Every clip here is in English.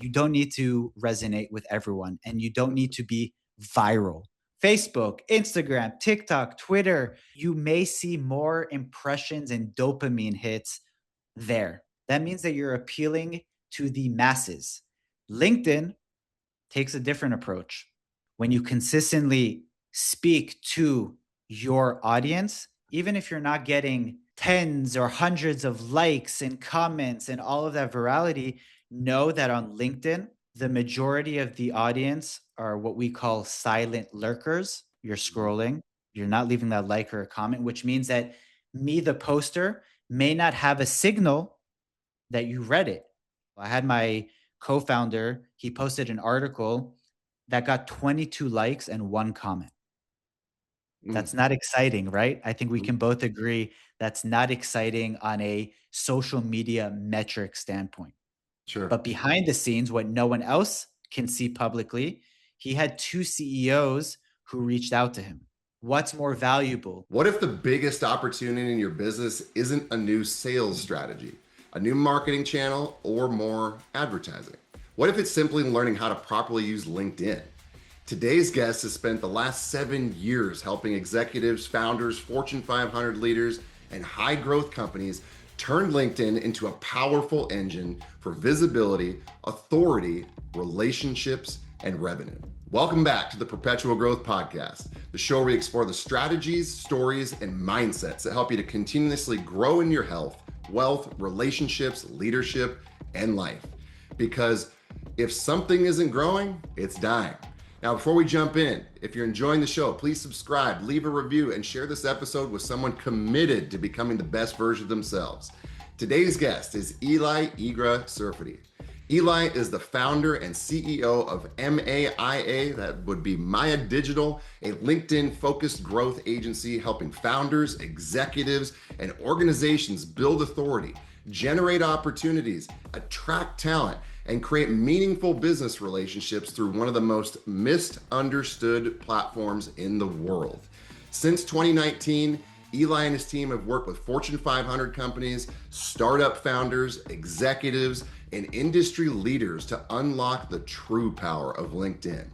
You don't need to resonate with everyone, and you don't need to be viral. Facebook, Instagram, TikTok, Twitter, you may see more impressions and dopamine hits there. That means that you're appealing to the masses. LinkedIn takes a different approach. When you consistently speak to your audience, even if you're not getting tens or hundreds of likes and comments and all of that virality, know that on LinkedIn, the majority of the audience are what we call silent lurkers. You're scrolling, you're not leaving that like or a comment, which means that me, the poster, may not have a signal that you read it. I had my co-founder, he posted an article that got 22 likes and one comment. Mm, That's not exciting, right? I think we mhm. can both agree that's not exciting on a social media metric standpoint. Sure. But behind the scenes, what no one else can see publicly, he had two CEOs who reached out to him. What's more valuable? What if the biggest opportunity in your business isn't a new sales strategy, a new marketing channel, or more advertising? What if it's simply learning how to properly use LinkedIn? Today's guest has spent the last 7 years helping executives, founders, Fortune 500 leaders, and high growth companies turn LinkedIn into a powerful engine for visibility, authority, relationships, and revenue. Welcome back to the Perpetual Growth Podcast, the show where we explore the strategies, stories, and mindsets that help you to continuously grow in your health, wealth, relationships, leadership, and life. Because if something isn't growing, it's dying. Now, before we jump in, if you're enjoying the show, please subscribe, leave a review, and share this episode with someone committed to becoming the best version of themselves. Today's guest is Eli Igra Serfaty. Eli is the founder and CEO of MAIA, that would be Maya Digital, a LinkedIn-focused growth agency helping founders, executives, and organizations build authority, generate opportunities, attract talent, and create meaningful business relationships through one of the most misunderstood platforms in the world. Since 2019, Eli and his team have worked with Fortune 500 companies, startup founders, executives, and industry leaders to unlock the true power of LinkedIn.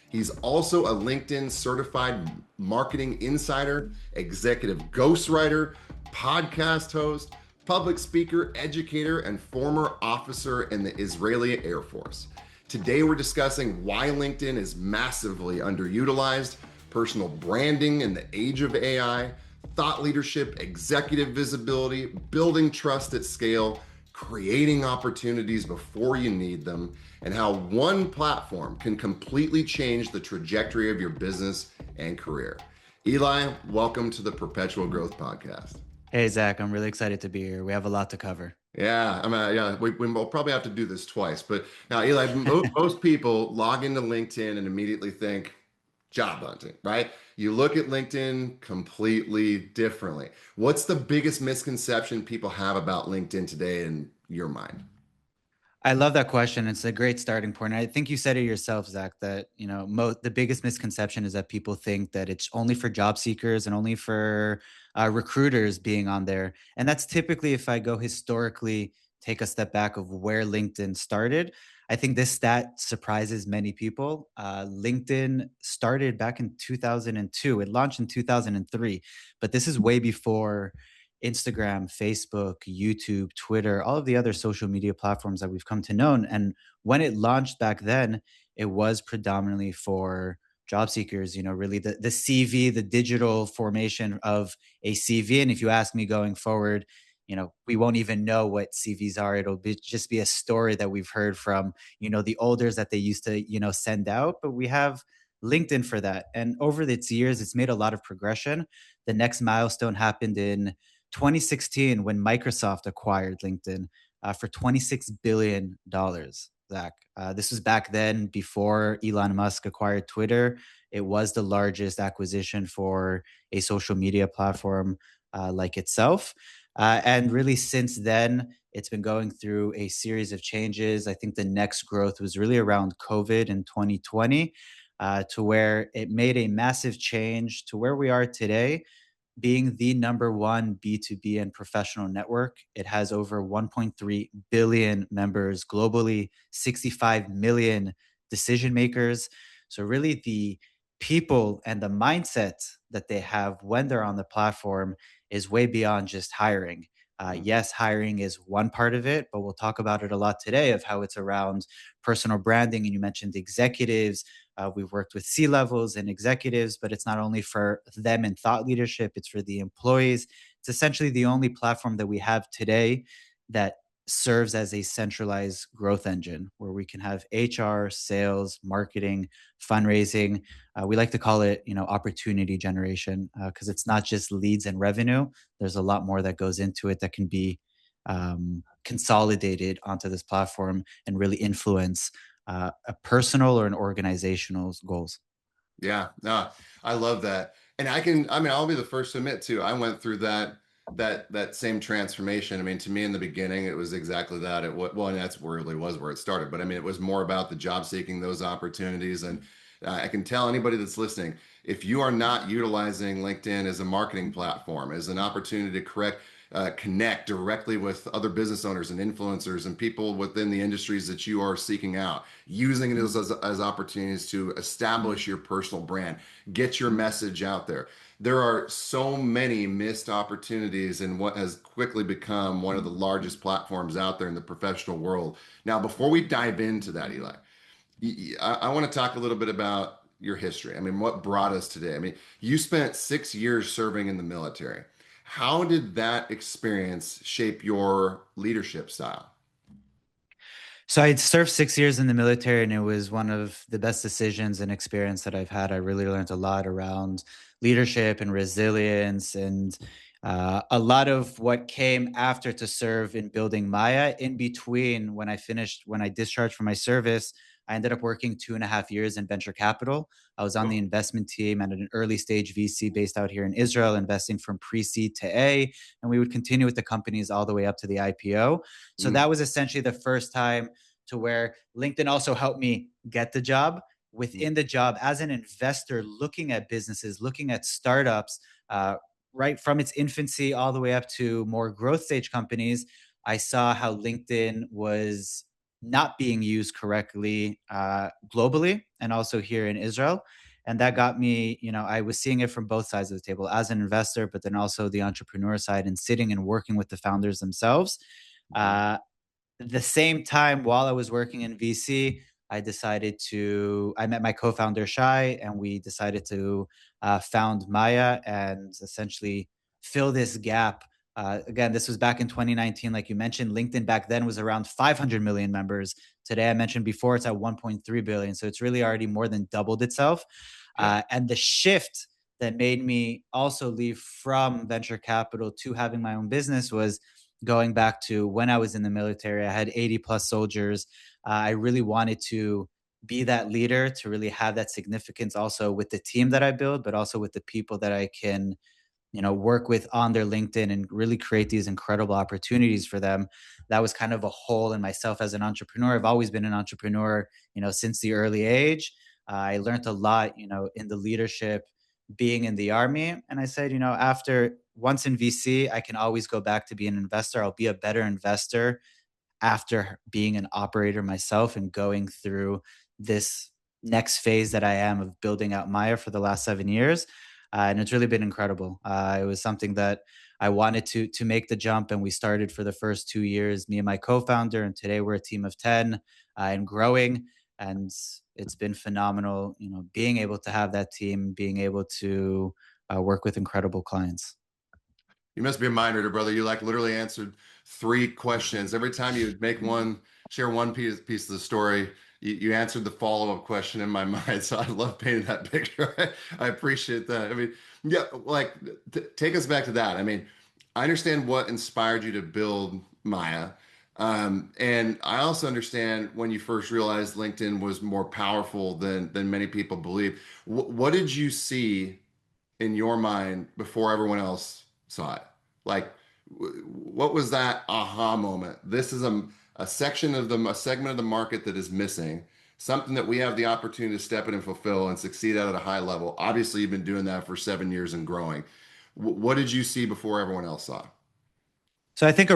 He's also a LinkedIn certified marketing insider, executive ghostwriter, podcast host, public speaker, educator, and former officer in the Israeli Air Force. Today, we're discussing why LinkedIn is massively underutilized, personal branding in the age of AI, thought leadership, executive visibility, building trust at scale, creating opportunities before you need them, and how one platform can completely change the trajectory of your business and career. Eli, welcome to the Perpetual Growth Podcast. Hey, Zach, I'm really excited to be here. We have a lot to cover. Yeah, we'll probably have to do this twice. But now, Eli, most people log into LinkedIn and immediately think job hunting, right? You look at LinkedIn completely differently. What's the biggest misconception people have about LinkedIn today in your mind? I love that question. It's a great starting point. I think you said it yourself, Zach, that the biggest misconception is that people think that it's only for job seekers and only for recruiters being on there. And that's typically, if I go historically, take a step back of where LinkedIn started. I think this stat surprises many people. LinkedIn started back in 2002. It launched in 2003, but this is way before Instagram, Facebook, YouTube, Twitter, all of the other social media platforms that we've come to know. And when it launched back then, it was predominantly for job seekers, really the CV, the digital formation of a CV. And if you ask me going forward, we won't even know what CVs are. It'll just be a story that we've heard from, the elders that they used to, send out. But we have LinkedIn for that. And over its years, it's made a lot of progression. The next milestone happened in 2016 when Microsoft acquired LinkedIn for $26 billion, Zach. This was back then before Elon Musk acquired Twitter. It was the largest acquisition for a social media platform like itself. And really, since then, it's been going through a series of changes. I think the next growth was really around COVID in 2020, to where it made a massive change to where we are today. being the number one B2B and professional network. It has over 1.3 billion members globally, 65 million decision makers. So, really, the people and the mindset that they have when they're on the platform is way beyond just hiring. Mhm. Yes, hiring is one part of it, but we'll talk about it a lot today of how it's around personal branding. And you mentioned executives. We've worked with C levels and executives, but it's not only for them in thought leadership, it's for the employees. It's essentially the only platform that we have today that serves as a centralized growth engine where we can have HR, sales, marketing, fundraising. We like to call it, opportunity generation because it's not just leads and revenue. There's a lot more that goes into it that can be consolidated onto this platform and really influence a personal or an organizational goals. Yeah, no, I love that. And I mean, I'll be the first to admit too, I went through that same transformation. I mean, to me in the beginning, it was exactly that. Well, and that's really was where it started. But I mean, it was more about the job seeking, those opportunities. And I can tell anybody that's listening, if you are not utilizing LinkedIn as a marketing platform, as an opportunity to connect directly with other business owners and influencers and people within the industries that you are seeking out, using it as opportunities to establish your personal brand, get your message out there. There are so many missed opportunities in what has quickly become one of the largest platforms out there in the professional world. Now, before we dive into that, Eli, I want to talk a little bit about your history. I mean, what brought us today? I mean, you spent 6 years serving in the military. How did that experience shape your leadership style? So I served 6 years in the military, and it was one of the best decisions and experience that I've had. I really learned a lot around leadership and resilience, and a lot of what came after to serve in building Maya. In between, when I discharged from my service, I ended up working 2.5 years in venture capital. I was on the Oh, investment team at an early stage VC based out here in Israel, investing from pre-seed to A, and we would continue with the companies all the way up to the IPO. So mm, that was essentially the first time to where LinkedIn also helped me get the job. mm, Within the job, as an investor, looking at businesses, looking at startups, right from its infancy all the way up to more growth stage companies, I saw how LinkedIn was not being used correctly globally and also here in Israel. And that got me, I was seeing it from both sides of the table as an investor, but then also the entrepreneur side and sitting and working with the founders themselves. mhm. Uh, the same time while I was working in VC, I met my co-founder Shai, and we decided to found Maya and essentially fill this gap. Again, this was back in 2019, like you mentioned. LinkedIn back then was around 500 million members. Today, I mentioned before, it's at 1.3 billion. So it's really already more than doubled itself. Yeah. And the shift that made me also leave from venture capital to having my own business was going back to when I was in the military. I had 80 plus soldiers. I really wanted to be that leader, to really have that significance also with the team that I build, but also with the people that I can, work with on their LinkedIn and really create these incredible opportunities for them. That was kind of a hole in myself as an entrepreneur. I've always been an entrepreneur, since the early age. I learned a lot, in the leadership being in the army. And I said, after once in VC, I can always go back to be an investor. I'll be a better investor after being an operator myself and going through this next phase that I am of building out Maya for the last 7 years. And it's really been incredible. It was something that I wanted to make the jump, and we started for the first 2 years, me and my co-founder, and today we're a team of 10 and growing. And it's been phenomenal, being able to have that team, being able to work with incredible clients. You must be a mind reader, brother. You like literally answered three questions. Every time you make share one piece of the story, you answered the follow-up question in my mind. So I love painting that picture. I appreciate that. I mean, yeah, like take us back to that. I mean, I understand what inspired you to build Maya. And I also understand when you first realized LinkedIn was more powerful than many people believe. What did you see in your mind before everyone else saw it? Like, what was that aha moment? This is a section of a segment of the market that is missing, something that we have the opportunity to step in and fulfill and succeed at a high level. Obviously, you've been doing that for 7 years and growing. What did you see before everyone else saw? So I think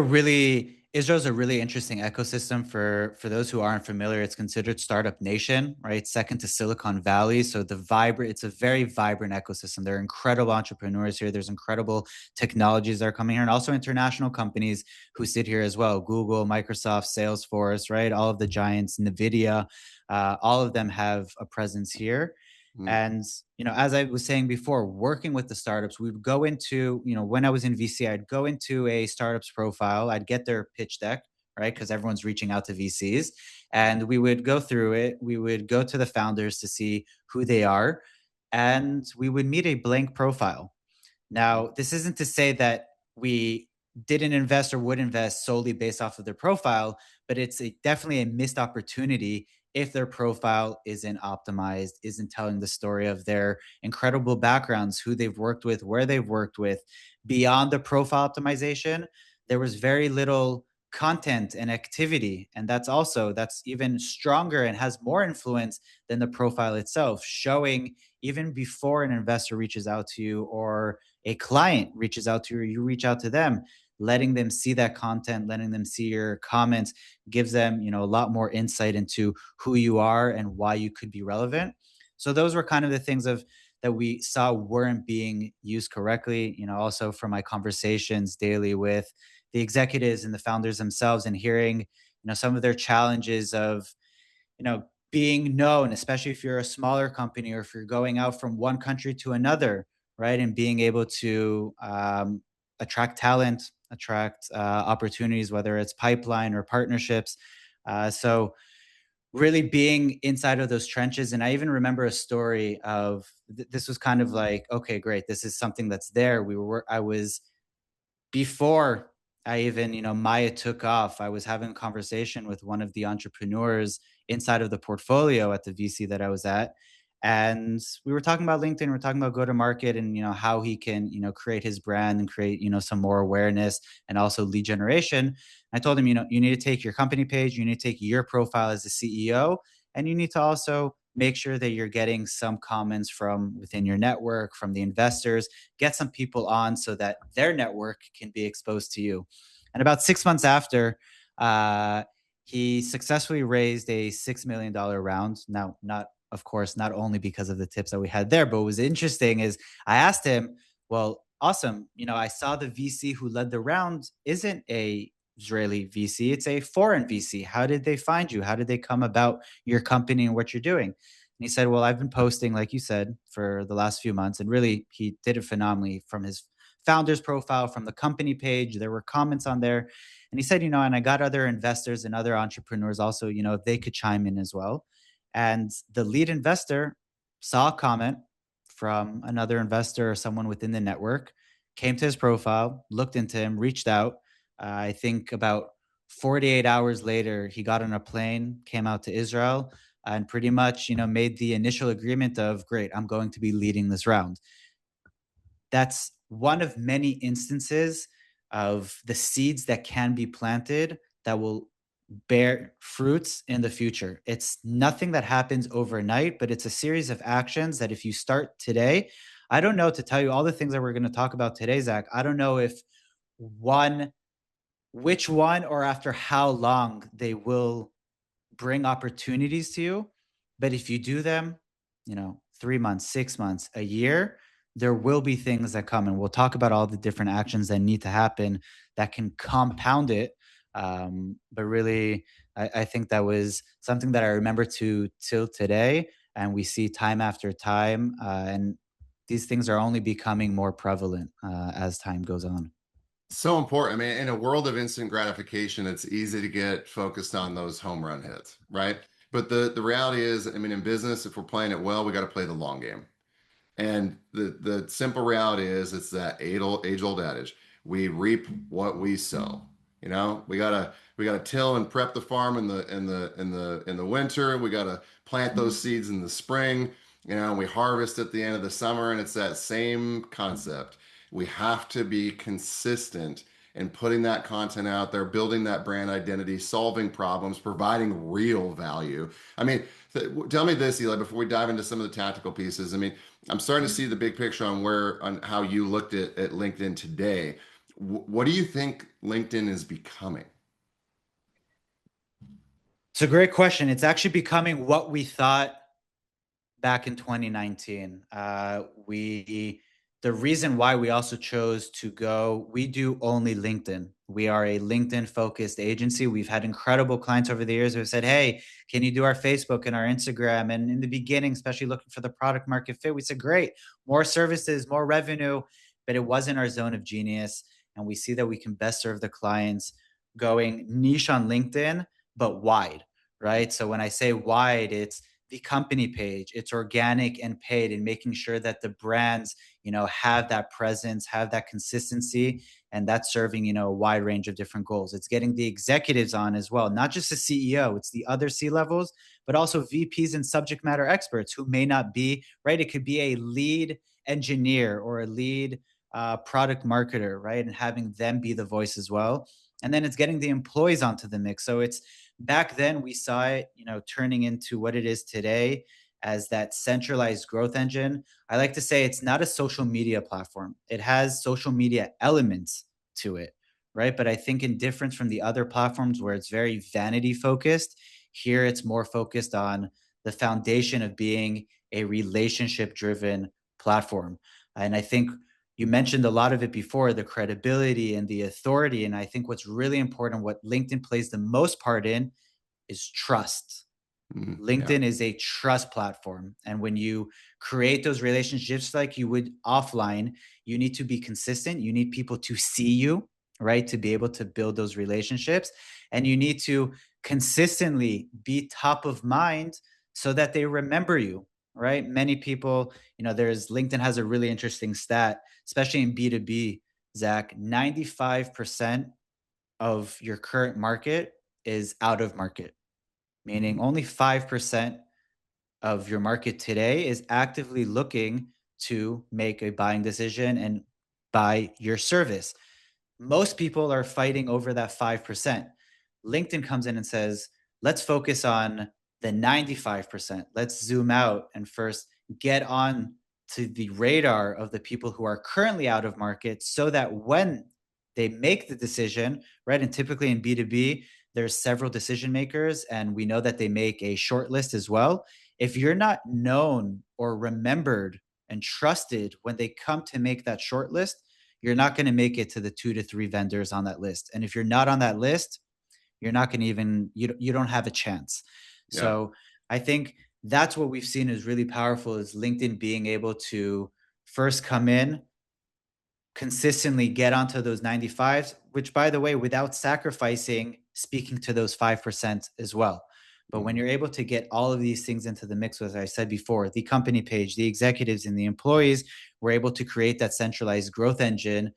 Israel's a really interesting ecosystem for those who aren't familiar. It's considered startup nation, right? Second to Silicon Valley. So it's a very vibrant ecosystem. There are incredible entrepreneurs here. There's incredible technologies that are coming here, and also international companies who sit here as well. Google, Microsoft, Salesforce, right? All of the giants, Nvidia, all of them have a presence here. Mm, And as I was saying before, working with the startups, we would go into, when I was in VC, I'd go into a startup's profile, I'd get their pitch deck, right? Because everyone's reaching out to VCs. And we would go through it. We would go to the founders to see who they are. And we would meet a blank profile. Now, this isn't to say that we didn't invest or would invest solely based off of their profile, but definitely a missed opportunity if their profile isn't optimized, isn't telling the story of their incredible backgrounds, who they've worked with, where they've worked with. Beyond the profile optimization, there was very little content and activity. And that's even stronger and has more influence than the profile itself, showing even before an investor reaches out to you or a client reaches out to you or you reach out to them, letting them see that content, letting them see your comments gives them, a lot more insight into who you are and why you could be relevant. So those were kind of the things of that we saw weren't being used correctly. Also from my conversations daily with the executives and the founders themselves, and hearing, some of their challenges of, being known, especially if you're a smaller company or if you're going out from one country to another, right? And being able to attract talent, attract opportunities, whether it's pipeline or partnerships. So really being inside of those trenches. And I even remember a story of this was kind of like, okay, great. This is something that's there. I was before I even, Maya took off, I was having a conversation with one of the entrepreneurs inside of the portfolio at the VC that I was at. And we were talking about LinkedIn, we are talking about go to market and, how he can, create his brand and create, some more awareness and also lead generation. I told him, you need to take your company page, you need to take your profile as a CEO, and you need to also make sure that you're getting some comments from within your network, from the investors, get some people on so that their network can be exposed to you. And about 6 months after, uh, he successfully raised a $6 million round. Now, not of course, not only because of the tips that we had there, but what was interesting is I asked him, well, awesome. I saw the VC who led the round isn't a Israeli VC, it's a foreign VC. How did they find you? How did they come about your company and what you're doing? And he said, well, I've been posting, like you said, for the last few months. And really, he did it phenomenally from his founder's profile, from the company page. There were comments on there. And he said, and I got other investors and other entrepreneurs also, if they could chime in as well. And the lead investor saw a comment from another investor or someone within the network, came to his profile, looked into him, reached out. I think about 48 hours later, he got on a plane, came out to Israel, and pretty much, made the initial agreement of, great, I'm going to be leading this round. That's one of many instances of the seeds that can be planted that will bear fruits in the future. It's nothing that happens overnight, but it's a series of actions that if you start today, I don't know to tell you all the things that we're going to talk about today, Zach. I don't know if one, which one, or after how long they will bring opportunities to you. But if you do them, 3 months, 6 months, a year, there will be things that come. And we'll talk about all the different actions that need to happen that can compound it. But really, I think that was something that I remember to till today. And we see time after time. And these things are only becoming more prevalent as time goes on. So important. I mean, in a world of instant gratification, it's easy to get focused on those home run hits, right? But the reality is, I mean, in business, if we're playing it well, we got to play the long game. And the simple reality is, it's that age old adage: we reap what we sow. We gotta till and prep the farm in the winter. We gotta plant those seeds in the spring. And we harvest at the end of the summer, and it's that same concept. We have to be consistent and putting that content out there, building that brand identity, solving problems, providing real value. I mean, tell me this, Eli, before we dive into some of the tactical pieces. I mean, I'm starting to see the big picture on how you looked at LinkedIn today. What do you think LinkedIn is becoming? It's a great question. It's actually becoming what we thought back in 2019. The reason why we also chose to go, we do only LinkedIn. We are a LinkedIn focused agency. We've had incredible clients over the years who have said, "Hey, can you do our Facebook and our Instagram?" And in the beginning, especially looking for the product market fit, we said, "Great, more services, more revenue," but it wasn't our zone of genius. And we see that we can best serve the clients going niche on LinkedIn, but wide, right? So when I say wide, it's the company page, it's organic and paid, and making sure that the brands, have that presence, have that consistency, and that's serving, a wide range of different goals. It's getting the executives on as well, not just the CEO, it's the other C levels, but also VPs and subject matter experts who may not be, right? It could be a lead engineer or a lead product marketer, right? And having them be the voice as well. And then it's getting the employees onto the mix. So it's back then we saw it, turning into what it is today as that centralized growth engine. I like to say it's not a social media platform. It has social media elements to it, right? But I think in difference from the other platforms where it's very vanity focused, here it's more focused on the foundation of being a relationship driven platform. And I think you mentioned a lot of it before, the credibility and the authority. And I think what's really important, what LinkedIn plays the most part in, is trust. Yeah, LinkedIn is a trust platform. And when you create those relationships like you would offline, you need to be consistent. You need people to see you, right? To be able to build those relationships. And you need to consistently be top of mind so that they remember you, right? Many people, LinkedIn has a really interesting stat, especially in B2B, Zach. 95% of your current market is out of market, meaning only 5% of your market today is actively looking to make a buying decision and buy your service. Most people are fighting over that 5%. LinkedIn comes in and says, let's focus on the 95%. Let's zoom out and first get on to the radar of the people who are currently out of market so that when they make the decision, right? And typically in B2B, there's several decision makers, and we know that they make a short list as well. If you're not known or remembered and trusted when they come to make that short list, you're not going to make it to the 2 to 3 vendors on that list. And if you're not on that list, you're not going to even, you don't have a chance. yeah. So I think that's what we've seen is really powerful, is LinkedIn being able to first come in, consistently get onto those 95s, which by the way, without sacrificing speaking to those 5% as well. But when Mhm. you're able to get all of these things into the mix, as I said before, the company page, the executives and the employees, we're able to create that centralized growth engine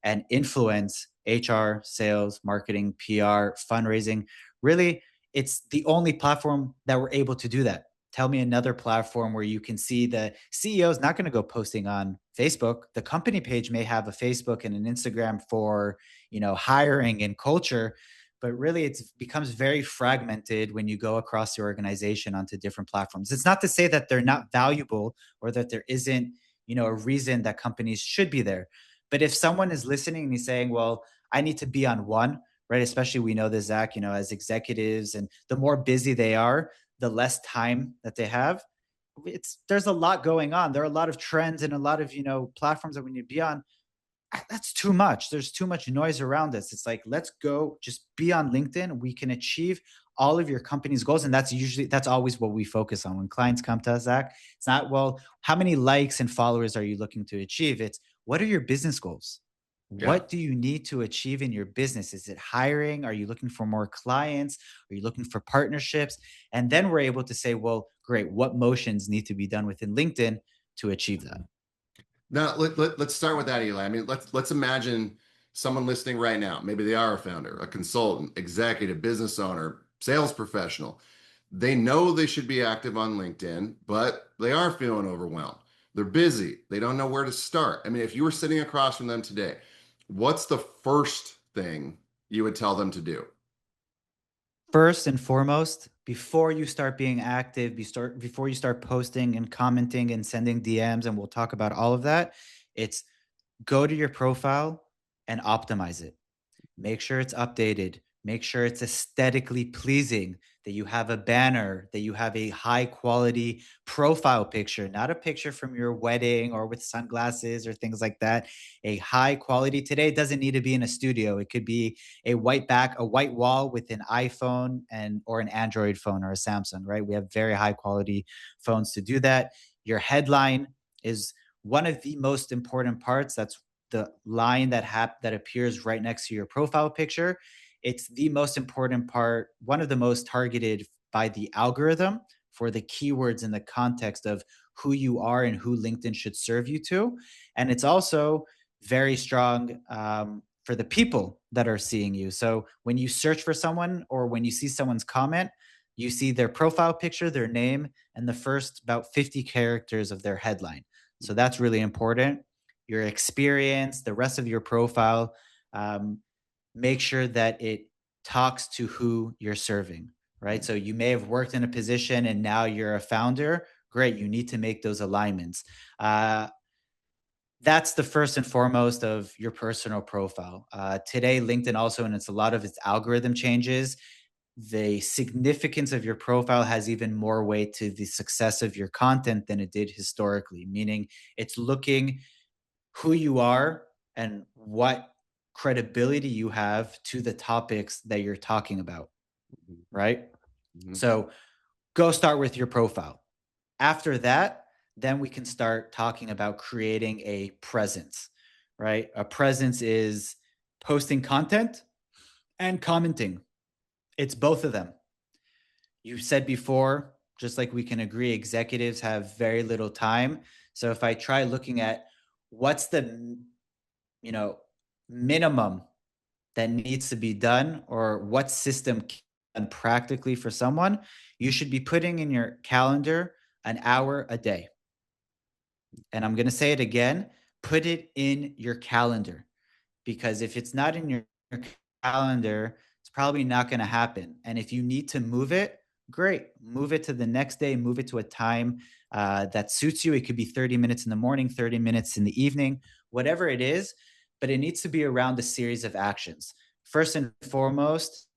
and influence HR, sales, marketing, PR, fundraising. Really, it's the only platform that we're able to do that. Tell me another platform where you can see the CEO is not going to go posting on Facebook. The company page may have a Facebook and an Instagram for, hiring and culture, but really it becomes very fragmented when you go across the organization onto different platforms. It's not to say that they're not valuable or that there isn't, a reason that companies should be there. But if someone is listening and he's saying, well, I need to be on one, right? Especially we know this, Zach, as executives, and the more busy they are, the less time that they have. There's a lot going on. There are a lot of trends and a lot of, platforms that we need to be on. That's too much. There's too much noise around us. It's like, let's go just be on LinkedIn. We can achieve all of your company's goals. And that's always what we focus on when clients come to us, Zach. It's not, well, how many likes and followers are you looking to achieve? It's, what are your business goals? Yeah. What do you need to achieve in your business? Is it hiring? Are you looking for more clients? Are you looking for partnerships? And then we're able to say, well, great, what motions need to be done within LinkedIn to achieve that? Now let's start with that, Eli. I mean, let's imagine someone listening right now. Maybe they are a founder, a consultant, executive, business owner, sales professional. They know they should be active on LinkedIn, but they are feeling overwhelmed. They're busy. They don't know where to start. I mean, if you were sitting across from them today, what's the first thing you would tell them to do? First and foremost, before you start being active, before you start posting and commenting and sending DMs, and we'll talk about all of that, it's go to your profile and optimize it. Make sure it's updated. Make sure it's aesthetically pleasing, that you have a banner, that you have a high quality profile picture, not a picture from your wedding or with sunglasses or things like that. A high quality today, it doesn't need to be in a studio. It could be a white wall with an iPhone and or an Android phone or a Samsung, right? We have very high quality phones to do that. Your headline is one of the most important parts. That's the line that appears right next to your profile picture. It's the most important part, one of the most targeted by the algorithm for the keywords in the context of who you are and who LinkedIn should serve you to. And it's also very strong for the people that are seeing you. So when you search for someone or when you see someone's comment, you see their profile picture, their name, and the first about 50 characters of their headline. So that's really important. Your experience, the rest of your profile, um, make sure that it talks to who you're serving, right? So you may have worked in a position and now you're a founder. Great, you need to make those alignments. That's the first and foremost of your personal profile. Today, LinkedIn also, and it's a lot of its algorithm changes, the significance of your profile has even more weight to the success of your content than it did historically, meaning it's looking who you are and what credibility you have to the topics that you're talking about, right? Mhm. So go start with your profile. After that, then we can start talking about creating a presence, right? A presence is posting content and commenting. It's both of them. You said before, just like we can agree, executives have very little time. So if I try looking at what's the you know minimum that needs to be done or what system can be done practically for someone, you should be putting in your calendar an hour a day. And I'm going to say it again, put it in your calendar, because if it's not in your calendar, it's probably not going to happen. And if you need to move it, great, move it to the next day, move it to a time that suits you. It could be 30 minutes in the morning, 30 minutes in the evening, whatever it is, but it needs to be around a series of actions. First and foremost,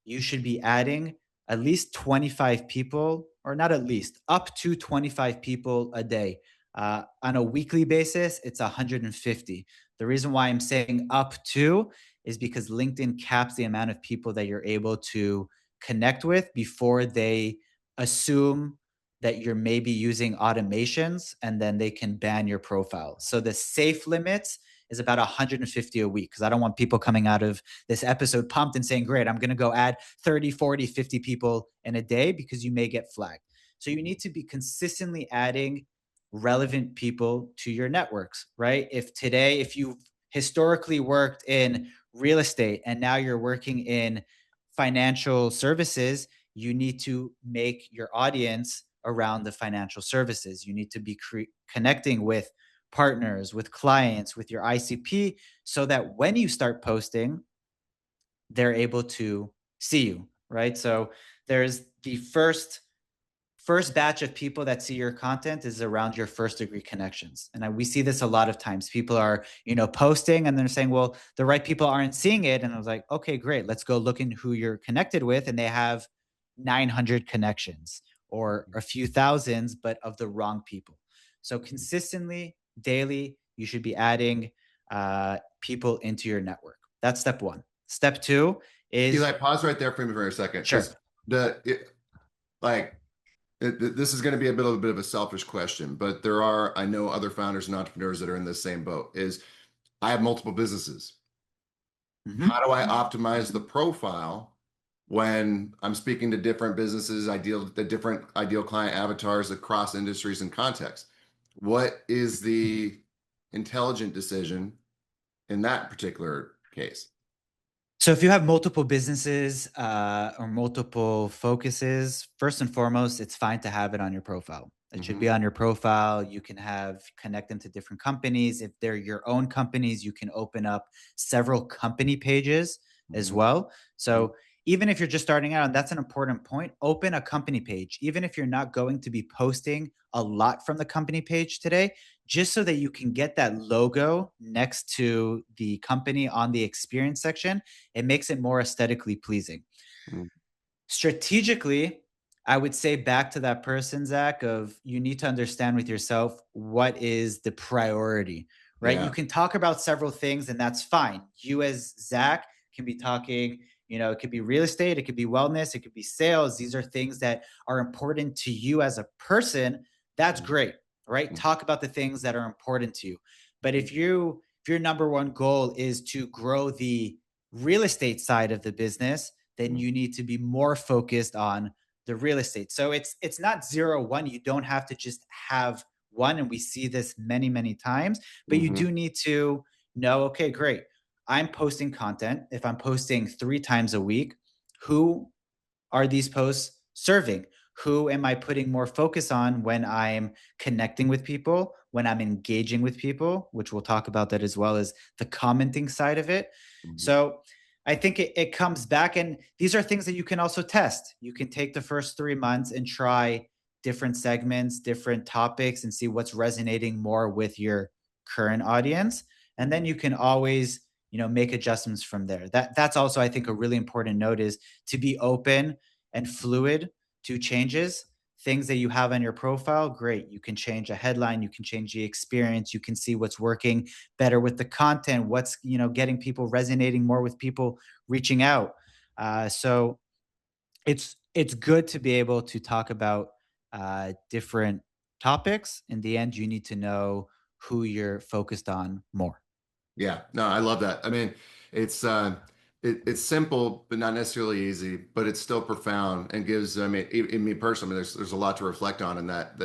you should be adding at least 25 people, or not at least, up to 25 people a day. On a weekly basis, it's 150. The reason why I'm saying up to is because LinkedIn caps the amount of people that you're able to connect with before they assume that you're maybe using automations and then they can ban your profile. So the safe limits is about 150 a week, because I don't want people coming out of this episode pumped and saying, great, I'm going to go add 30, 40, 50 people in a day, because you may get flagged. So you need to be consistently adding relevant people to your networks, right? If you've historically worked in real estate and now you're working in financial services, you need to make your audience around the financial services. You need to be connecting with partners, with clients, with your ICP, so that when you start posting, they're able to see you, right? So there's the first batch of people that see your content is around your first degree connections. And we see this a lot of times. People are, posting and they're saying, well, the right people aren't seeing it. And I was like, okay, great. Let's go look in who you're connected with. And they have 900 connections or a few thousands, but of the wrong people. So consistently, daily, you should be adding people into your network. That's step one. Step two is Eli, pause right there for me for a second, because sure. the it, like this is going to be a bit of a selfish question, but there are, I know, other founders and entrepreneurs that are in the same boat. Is I have multiple businesses. How Mhm. do I optimize the profile when I'm speaking to different businesses, the different ideal client avatars across industries and contexts? What is the intelligent decision in that particular case? So if you have multiple businesses or multiple focuses, first and foremost, it's fine to have it on your profile. It should Hmm. be on your profile. You can have connect them to different companies. If they're your own companies, you can open up several company pages as Hmm. well. So even if you're just starting out, and that's an important point, open a company page. Even if you're not going to be posting a lot from the company page today, just so that you can get that logo next to the company on the experience section, it makes it more aesthetically pleasing. Hmm. Strategically, I would say back to that person, Zach, of you need to understand with yourself what is the priority, right? You Yeah. can talk about several things, and that's fine. You, as Zach, can be talking, it could be real estate, it could be wellness, it could be sales. These are things that are important to you as a person. That's great, right? Mhm. Talk about the things that are important to you. But if your number one goal is to grow the real estate side of the business, then Mhm. you need to be more focused on the real estate. So it's not zero one. You don't have to just have one, and we see this many many times. But you Mhm. do need to know, okay, great. I'm posting content. If I'm posting 3 times a week, who are these posts serving? Who am I putting more focus on when I'm connecting with people, when I'm engaging with people, which we'll talk about that as well as the commenting side of it. Mhm. So I think it comes back, and these are things that you can also test. You can take the first 3 months and try different segments, different topics, and see what's resonating more with your current audience. And then Mhm. you can always, make adjustments from there. That's also, I think, a really important note is to be open and fluid to changes. Things that you have on your profile, great. You can change a headline, you can change the experience, you can see what's working better with the content, what's getting people resonating more with people reaching out. So it's good to be able to talk about different topics. In the end, you need to know who you're focused on more. Yeah, no, I love that. I mean, it's it's simple but not necessarily easy, but it's still profound and gives. I mean, in me personally, I mean, there's a lot to reflect on in that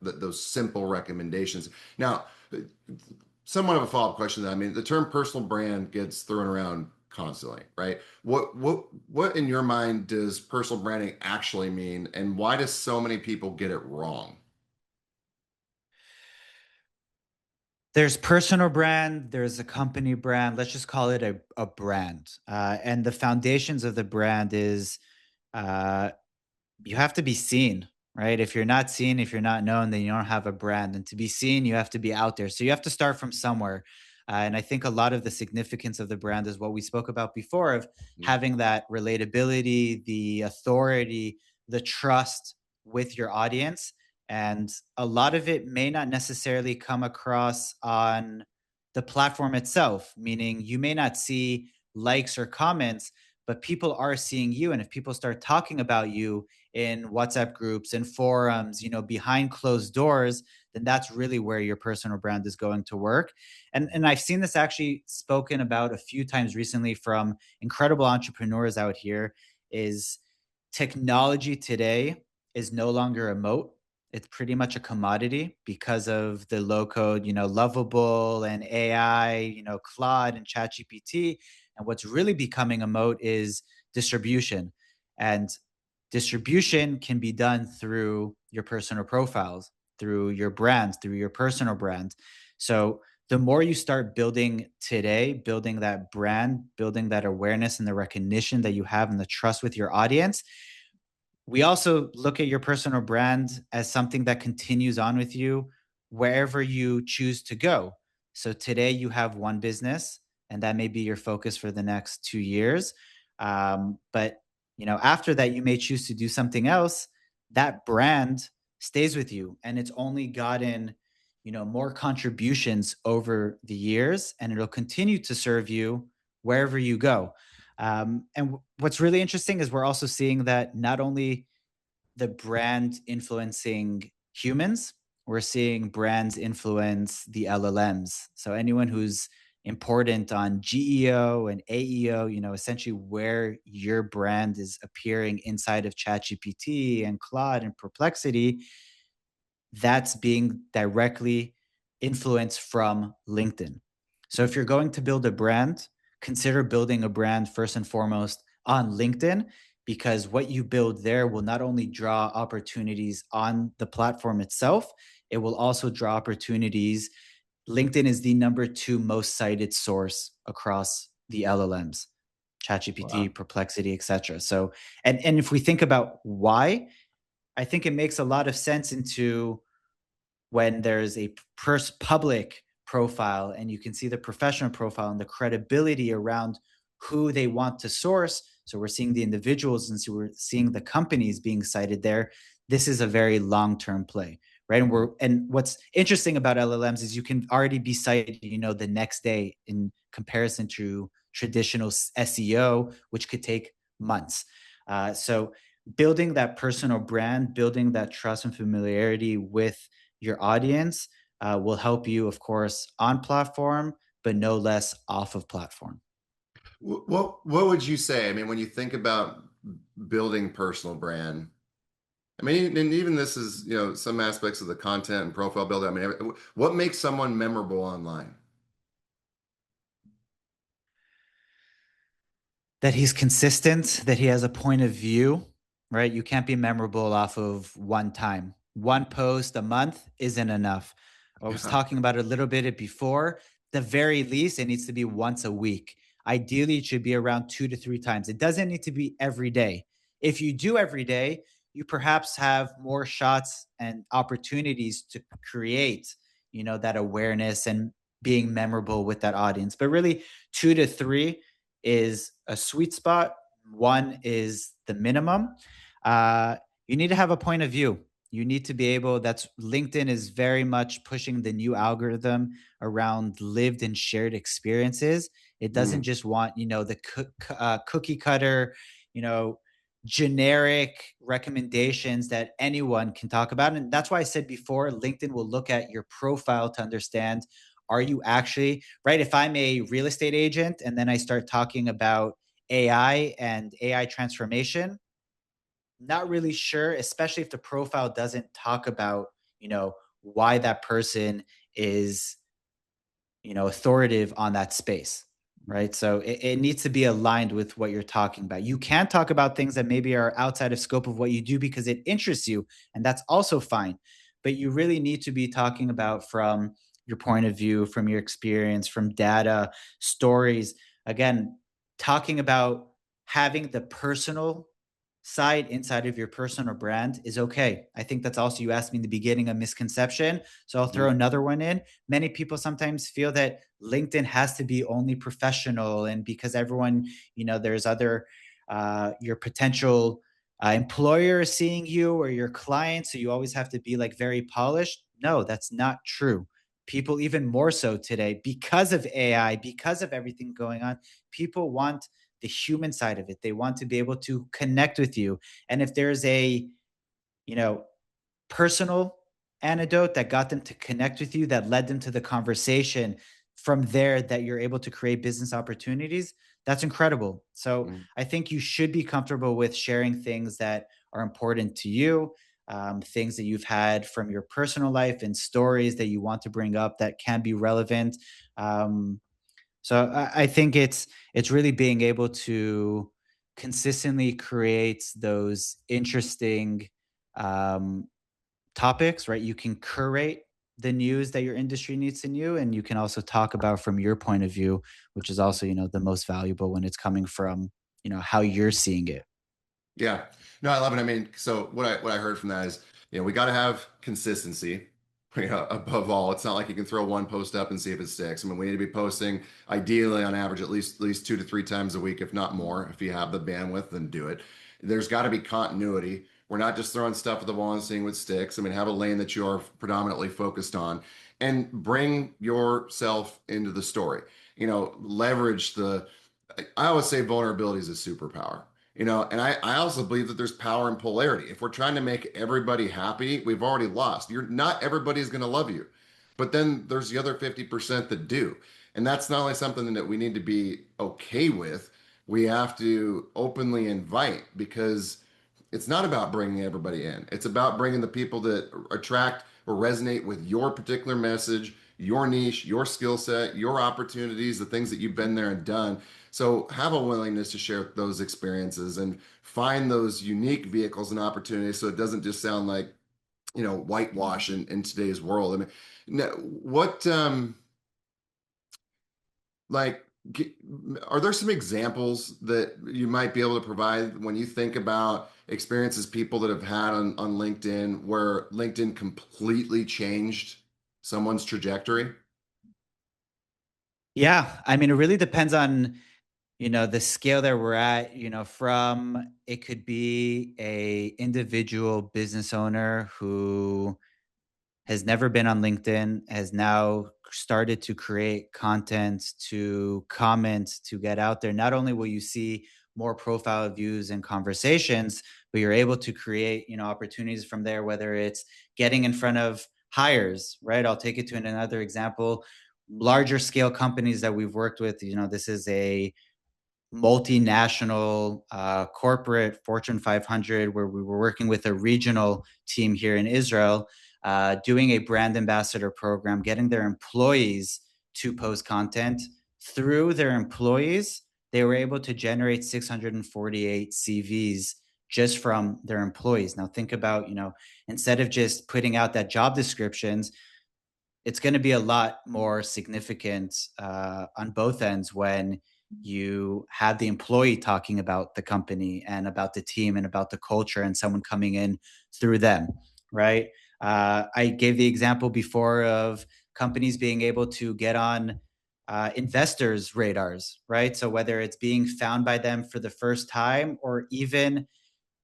those simple recommendations. Now, somewhat of a follow-up question. I mean, the term personal brand gets thrown around constantly, right? What in your mind does personal branding actually mean, and why do so many people get it wrong? There's personal brand, there's a company brand. Let's just call it a brand. And the foundations of the brand is uh, you have to be seen, right? If you're not seen, if you're not known, then you don't have a brand. And to be seen, you have to be out there. So you have to start from somewhere. And I think a lot of the significance of the brand is what we spoke about before of Mhm. having that relatability, the authority, the trust with your audience. And a lot of it may not necessarily come across on the platform itself, meaning you may not see likes or comments, but people are seeing you. And if people start talking about you, in WhatsApp groups and forums, behind closed doors, then that's really where your personal brand is going to work. And I've seen this actually spoken about a few times recently from incredible entrepreneurs out here is technology today is no longer a moat. It's pretty much a commodity because of the low code, Lovable and AI, Claude and ChatGPT. And what's really becoming a moat is distribution. And distribution can be done through your personal profiles, through your brands, through your personal brand. So the more you start building today, building that brand, building that awareness and the recognition that you have and the trust with your audience, we also look at your personal brand as something that continues on with you wherever you choose to go. So today you have one business, and that may be your focus for the next 2 years. But after that, you may choose to do something else. That brand stays with you, and it's only gotten more contributions over the years, and it'll continue to serve you wherever you go. What's really interesting is we're also seeing that not only the brand influencing humans, we're seeing brands influence the LLMs. So anyone who's important on GEO and AEO, essentially where your brand is appearing inside of ChatGPT and Claude and Perplexity, that's being directly influenced from LinkedIn. So if you're going to build a brand, consider building a brand first and foremost on LinkedIn because what you build there will not only draw opportunities on the platform itself, it will also draw opportunities. LinkedIn is the number two most cited source across the LLMs, Wow. ChatGPT, Perplexity, etc. So, and if we think about why, I think it makes a lot of sense into when there's a public profile and you can see the professional profile and the credibility around who they want to source. So we're seeing the individuals and so we're seeing the companies being cited there. This is a very long-term play, right? And what's interesting about LLMs is you can already be cited, the next day in comparison to traditional SEO, which could take months. So building that personal brand, building that trust and familiarity with your audience will help you, of course, on platform, but no less off of platform. What would you say? I mean, when you think about building personal brand, I mean, and even this is, some aspects of the content and profile builder. I mean, what makes someone memorable online? That he's consistent, that he has a point of view, right? You can't be memorable off of one time. One post a month isn't enough. I was Yeah. talking about it a little bit before. The very least, it needs to be once a week. Ideally, it should be around 2 to 3 times. It doesn't need to be every day. If you do every day, you perhaps have more shots and opportunities to create, that awareness and being memorable with that audience. But really, 2 to 3 is a sweet spot. One is the minimum. You need to have a point of view. You need to be able, that's LinkedIn is very much pushing the new algorithm around lived and shared experiences. It doesn't Mm. just want, the cookie cutter, you know, generic recommendations that anyone can talk about. And that's why I said before, LinkedIn will look at your profile to understand, are you actually right? If I'm a real estate agent and then I start talking about AI and AI transformation, not really sure, especially if the profile doesn't talk about, why that person is, authoritative on that space, right? So it needs to be aligned with what you're talking about. You can talk about things that maybe are outside of scope of what you do because it interests you, and that's also fine. But you really need to be talking about from your point of view, from your experience, from data, stories. Again, talking about having the personal side inside of your personal brand is okay. I think that's also, you asked me in the beginning, a misconception. So I'll throw Mhm. another one in. Many people sometimes feel that LinkedIn has to be only professional, and because everyone, there's other your potential employer is seeing you or your client, so you always have to be like very polished. No, that's not true. People, even more so today, because of AI, because of everything going on, people want the human side of it. They want to be able to connect with you. And if there's a, you know, personal anecdote that got them to connect with you, that led them to the conversation from there, that you're able to create business opportunities, that's incredible. So Mm. I think you should be comfortable with sharing things that are important to you, things that you've had from your personal life and stories that you want to bring up that can be relevant. So I think it's really being able to consistently create those interesting um, topics, right? You can curate the news that your industry needs to know, and you can also talk about from your point of view, which is also, the most valuable when it's coming from, how you're seeing it. Yeah. No, I love it. I mean, so what I heard from that is, we got to have consistency. Above all, it's not like you can throw one post up and see if it sticks. I mean, we need to be posting ideally on average at least 2 to 3 times a week, if not more. If you have the bandwidth, then do it. There's got to be continuity. We're not just throwing stuff at the wall and seeing what sticks. I mean, have a lane that you are predominantly focused on and bring yourself into the story. Leverage I always say vulnerability is a superpower. And I also believe that there's power in polarity. If we're trying to make everybody happy, we've already lost. You're not everybody's going to love you, but then there's the other 50% that do. And that's not only something that we need to be okay with, we have to openly invite, because it's not about bringing everybody in. It's about bringing the people that attract or resonate with your particular message, your niche, your skill set, your opportunities, the things that you've been there and done. So have a willingness to share those experiences and find those unique vehicles and opportunities so it doesn't just sound like, whitewash in today's world. I mean, what like are there some examples that you might be able to provide when you think about experiences people that have had on LinkedIn where LinkedIn completely changed someone's trajectory? Yeah, I mean, it really depends on, the scale that we're at, from it could be a individual business owner who has never been on LinkedIn, has now started to create content, to comment, to get out there. Not only will you see more profile views and conversations, but you're able to create, opportunities from there, whether it's getting in front of hires, right? I'll take it to another example. Larger scale companies that we've worked with, this is a multinational corporate Fortune 500 where we were working with a regional team here in Israel, doing a brand ambassador program, getting their employees to post content. Through their employees, they were able to generate 648 CVs just from their employees. Now think about, instead of just putting out that job descriptions, it's going to be a lot more significant on both ends when you have the employee talking about the company and about the team and about the culture and someone coming in through them, right? I gave the example before of companies being able to get on investors' radars, right? So whether it's being found by them for the first time or even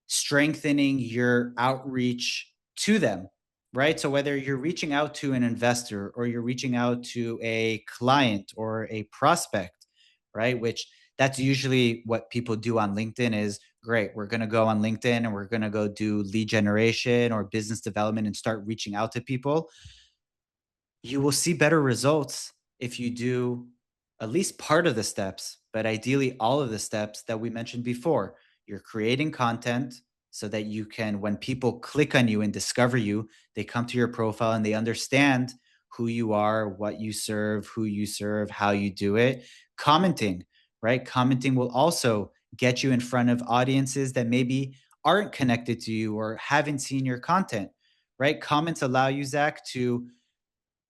strengthening your outreach to them, right? So whether you're reaching out to an investor or you're reaching out to a client or a prospect, right? Which that's usually what people do on LinkedIn is great. We're going to go on LinkedIn and we're going to go do lead generation or business development and start reaching out to people. You will see better results if you do at least part of the steps, but ideally all of the steps that we mentioned before. You're creating content so that you can, when people click on you and discover you, they come to your profile and they understand who you are, what you serve, who you serve, how you do it. Commenting, right? Commenting will also get you in front of audiences that maybe aren't connected to you or haven't seen your content, right? Comments allow you, Zach, to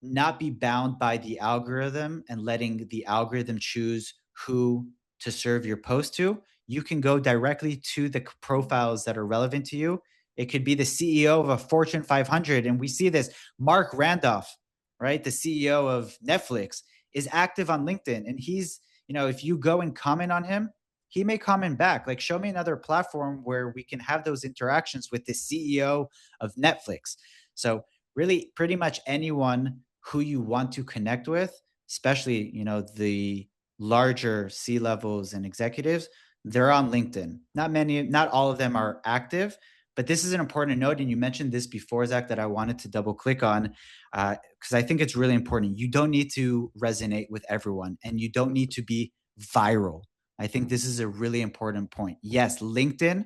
not be bound by the algorithm and letting the algorithm choose who to serve your post to. You can go directly to the profiles that are relevant to you. It could be the CEO of a Fortune 500. And we see this. Mark Randolph, right? The CEO of Netflix is active on LinkedIn. And he's, if you go and comment on him, he may comment back. Like, show me another platform where we can have those interactions with the CEO of Netflix. So, really, pretty much anyone who you want to connect with, especially, the larger C levels and executives, they're on LinkedIn. Not many, not all of them are active, but this is an important note. And you mentioned this before, Zach, that I wanted to double click on because I think it's really important. You don't need to resonate with everyone and you don't need to be viral. I think this is a really important point. Yes, LinkedIn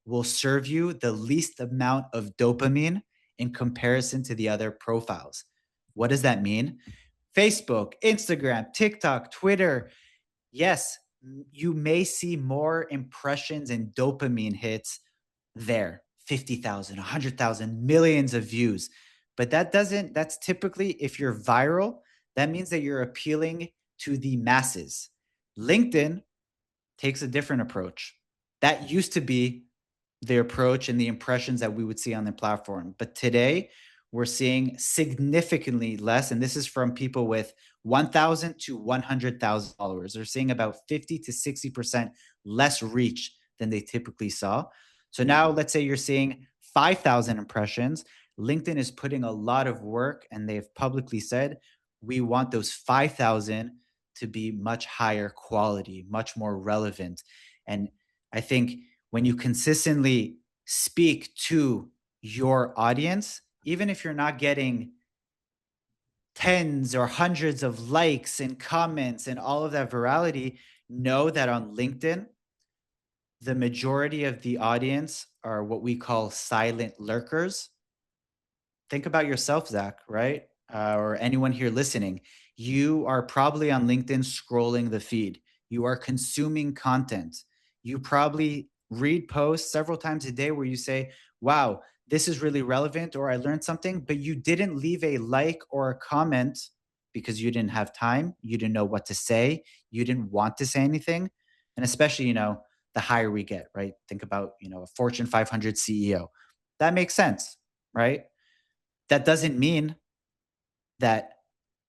will serve you the least amount of dopamine in comparison to the other profiles. What does that mean? Facebook, Instagram, TikTok, Twitter. Yes, you may see more impressions and dopamine hits there 50,000, 100,000, millions of views. But that's typically, if you're viral, that means that you're appealing to the masses. LinkedIn takes a different approach. That used to be the approach and the impressions that we would see on the platform. But today, we're seeing significantly less. And this is from people with 1,000 to 100,000 followers. They're seeing about 50 to 60% less reach than they typically saw. So now, let's say you're seeing 5,000 impressions. LinkedIn is putting a lot of work, and they've publicly said, we want those 5,000 to be much higher quality, much more relevant. And I think when you consistently speak to your audience, even if you're not getting tens or hundreds of likes and comments and all of that virality, know that on LinkedIn, the majority of the audience are what we call silent lurkers. Think about yourself, Zach, right? or anyone here listening, you are probably on LinkedIn scrolling the feed. You are consuming content. You probably read posts several times a day where you say, wow, this is really relevant, or I learned something, but you didn't leave a like or a comment because you didn't have time. You didn't know what to say. You didn't want to say anything. And especially, the higher we get, right? Think about, a Fortune 500 CEO. That makes sense, right? That doesn't mean that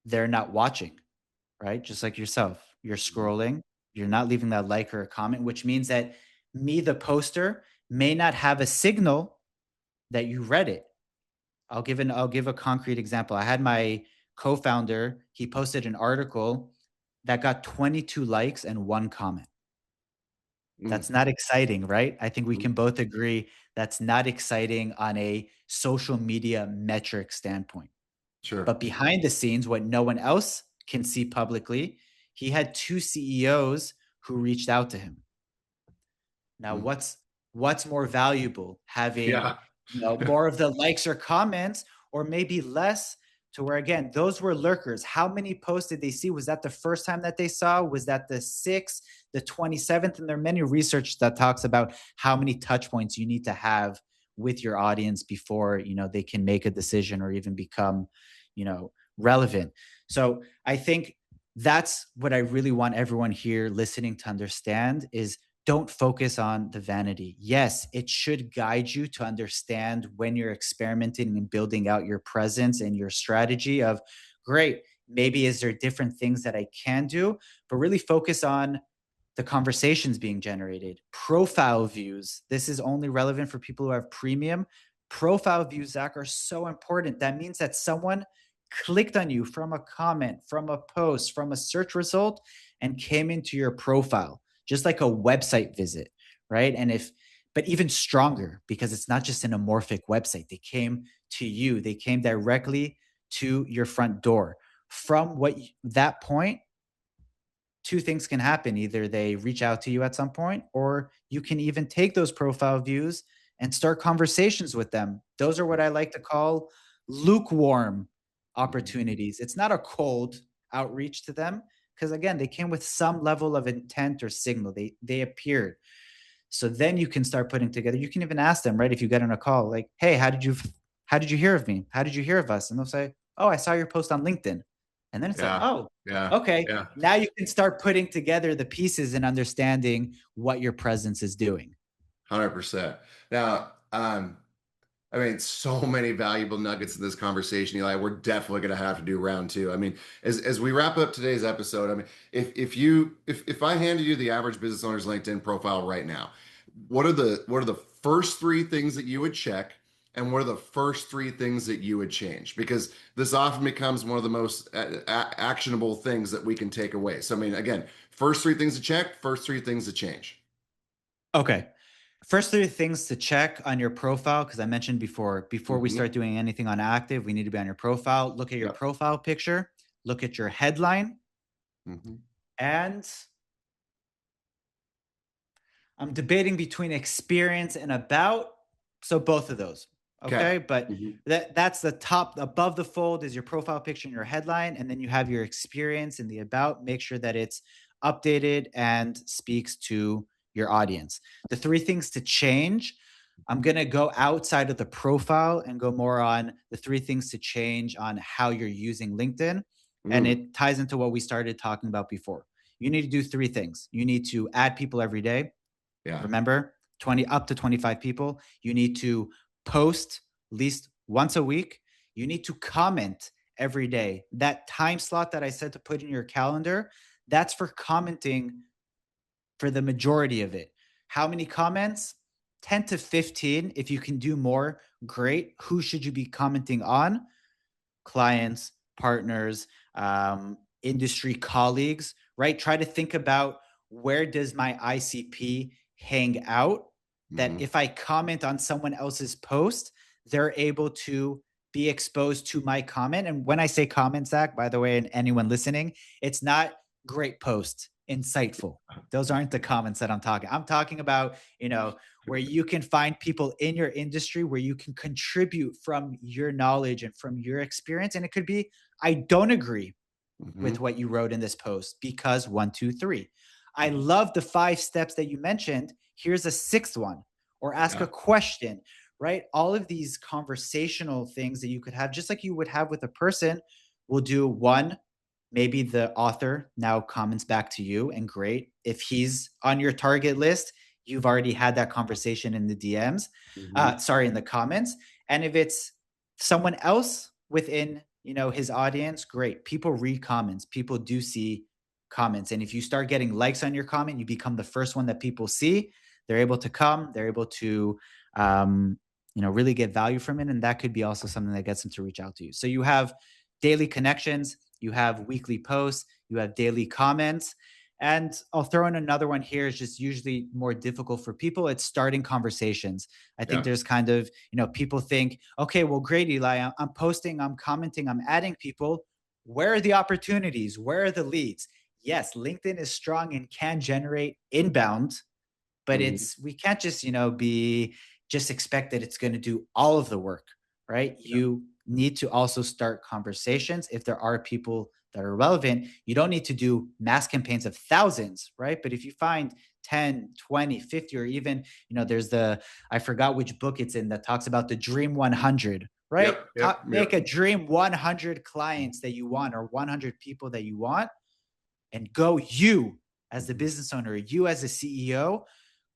they're not watching, right? Just like yourself, you're Mhm. scrolling, you're not leaving that like or a comment, which means that me, the poster, may not have a signal that you read it. I'll give a concrete example. I had my co-founder, he posted an article that got 22 likes and one comment. Mm, That's not exciting, right? I think we mhm. can both agree that's not exciting on a social media metric standpoint. Sure. But behind the scenes, what no one else can see publicly, he had 2 CEOs who reached out to him. Now, Mm. what's more valuable? Having, Yeah. more of the likes or comments, or maybe less, to where, again, those were lurkers. How many posts did they see? Was that the first time that they saw? Was that the 6th, the 27th? And there are many research that talks about how many touch points you need to have with your audience before, they can make a decision or even become, relevant. So I think that's what I really want everyone here listening to understand is don't focus on the vanity. Yes, it should guide you to understand when you're experimenting and building out your presence and your strategy of, great, maybe is there different things that I can do, but really focus on the conversations being generated, profile views. This is only relevant for people who have premium. Profile views, Zach, are so important. That means that someone clicked on you from a comment, from a post, from a search result, and came into your profile, just like a website visit, right? But even stronger because it's not just an amorphic website. They came to you, they came directly to your front door. From that point, two things can happen. Either they reach out to you at some point, or you can even take those profile views and start conversations with them. Those are what I like to call lukewarm Mhm. opportunities. It's not a cold outreach to them because again, they came with some level of intent or signal. They appeared. So then you can start putting together. You can even ask them, right? If you get on a call, like, "Hey, how did you hear of me? How did you hear of us?" And they'll say, "Oh, I saw your post on LinkedIn." And then it's like, Yeah. "Oh, Yeah. okay, Yeah. now you can start putting together the pieces and understanding what your presence is doing." 100%. Now, I mean, so many valuable nuggets in this conversation, Eli. We're definitely going to have to do round two. I mean, as we wrap up today's episode, I mean, if I handed you the average business owner's LinkedIn profile right now, what are the first three things that you would check, and what are the first three things that you would change? Because this often becomes one of the most actionable things that we can take away. So, I mean, again, first three things to check, first three things to change. Okay. First three things to check on your profile, because I mentioned before we Hmm. start doing anything on active, we need to be on your profile. Look at your Yep. profile picture, look at your headline, Hmm. and I'm debating between experience and about. So both of those. Okay. Okay. But Hmm. that's the top above the fold is your profile picture and your headline. And then you have your experience in the about. Make sure that it's updated and speaks to your audience. The three things to change. I'm going to go outside of the profile and go more on the three things to change on how you're using LinkedIn. And Mm, it ties into what we started talking about before. You need to do three things. You need to add people every day. yeah. Remember, 20 up to 25 people. You need to post at least once a week. You need to comment every day. That time slot that I said to put in your calendar, that's for commenting for the majority of it. How many comments? 10 to 15. If you can do more, great. Who should you be commenting on? Clients, partners, industry colleagues, right? Try to think about where does my ICP hang out that Hmm. if I comment on someone else's post, they're able to be exposed to my comment. And when I say comment, Zach, by the way, and anyone listening, it's not great post. insightful. Those aren't the comments that I'm talking about, where you can find people in your industry where you can contribute from your knowledge and from your experience. And it could be, I don't agree with Mhm. what you wrote in this post because one, two, three. I love the 5 steps that you mentioned. Here's a sixth one, or ask a Yeah. question, right? All of these conversational things that you could have, just like you would have with a person, will do one. Maybe the author now comments back to you, and great. If he's on your target list, you've already had that conversation in the DMs, Mhm. sorry, in the comments. And if it's someone else within his audience, great. People read comments, people do see comments, and if you start getting likes on your comment, you become the first one that people see. They're able to come, they're able to really get value from it, and that could be also something that gets them to reach out to you. So you have daily connections, you have weekly posts, you have daily comments. And I'll throw in another one here. It's just usually more difficult for people. It's starting conversations. I think Yeah. there's kind of, people think, okay, well, great, Eli. I'm posting, I'm commenting, I'm adding people. Where are the opportunities? Where are the leads? Yes, LinkedIn is strong and can generate inbound, but Mhm. we can't just be just expect that it's going to do all of the work, right? Yeah. You need to also start conversations. If there are people that are relevant, you don't need to do mass campaigns of thousands, right? But if you find 10, 20, 50, or even there's the, I forgot which book it's in, that talks about the dream 100, right? Yep. Yep. Make Yep. a dream 100 clients that you want, or 100 people that you want, and go, you as the Mhm. business owner, you as a CEO,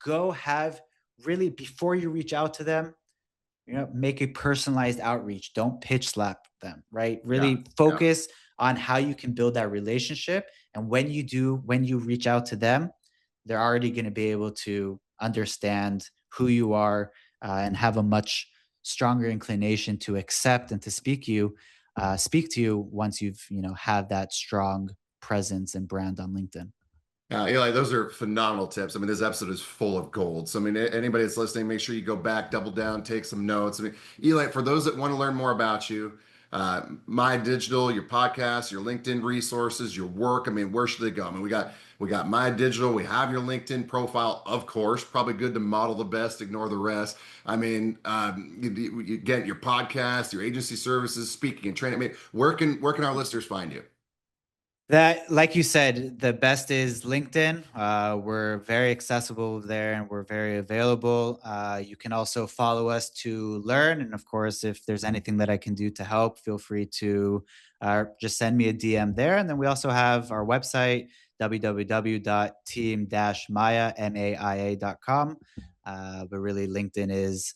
go have, really, before you reach out to them, make a personalized outreach. Don't pitch slap them, right? Yeah. Really Yeah. focus on how you can build that relationship. And when you reach out to them, they're already going to be able to understand who you are, and have a much stronger inclination to accept and to speak to you once you've have that strong presence and brand on LinkedIn. Eli, those are phenomenal tips. I mean, this episode is full of gold. So, I mean, anybody that's listening, make sure you go back, double down, take some notes. I mean, Eli, for those that want to learn more about you, My Digital, your podcast, your LinkedIn resources, your work. I mean, where should they go? I mean, we got My Digital. We have your LinkedIn profile, of course. Probably good to model the best, ignore the rest. I mean, you get your podcast, your agency services, speaking and training. I mean, where can our listeners find you? That, like you said, the best is LinkedIn. We're very accessible there, and we're very available. You can also follow us to learn. And of course, if there's anything that I can do to help, feel free to just send me a DM there. And then we also have our website, www.team-maya.com. But really, LinkedIn is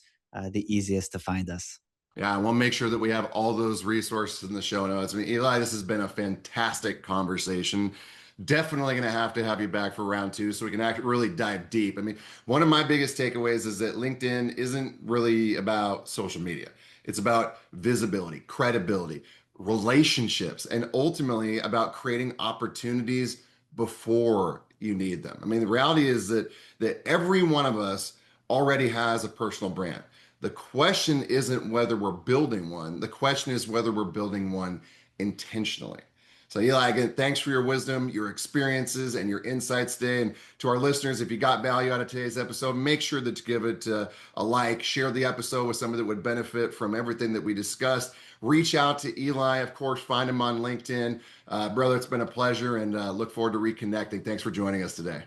the easiest to find us. Yeah, I want to make sure that we have all those resources in the show notes. I mean, Eli, this has been a fantastic conversation. Definitely going to have you back for round two so we can really dive deep. I mean, one of my biggest takeaways is that LinkedIn isn't really about social media. It's about visibility, credibility, relationships, and ultimately about creating opportunities before you need them. I mean, the reality is that every one of us already has a personal brand. The question isn't whether we're building one. The question is whether we're building one intentionally. So, Eli, again, thanks for your wisdom, your experiences, and your insights today. And to our listeners, if you got value out of today's episode, make sure that to give it a like, share the episode with somebody that would benefit from everything that we discussed. Reach out to Eli, of course, find him on LinkedIn. Brother, it's been a pleasure, and look forward to reconnecting. Thanks for joining us today.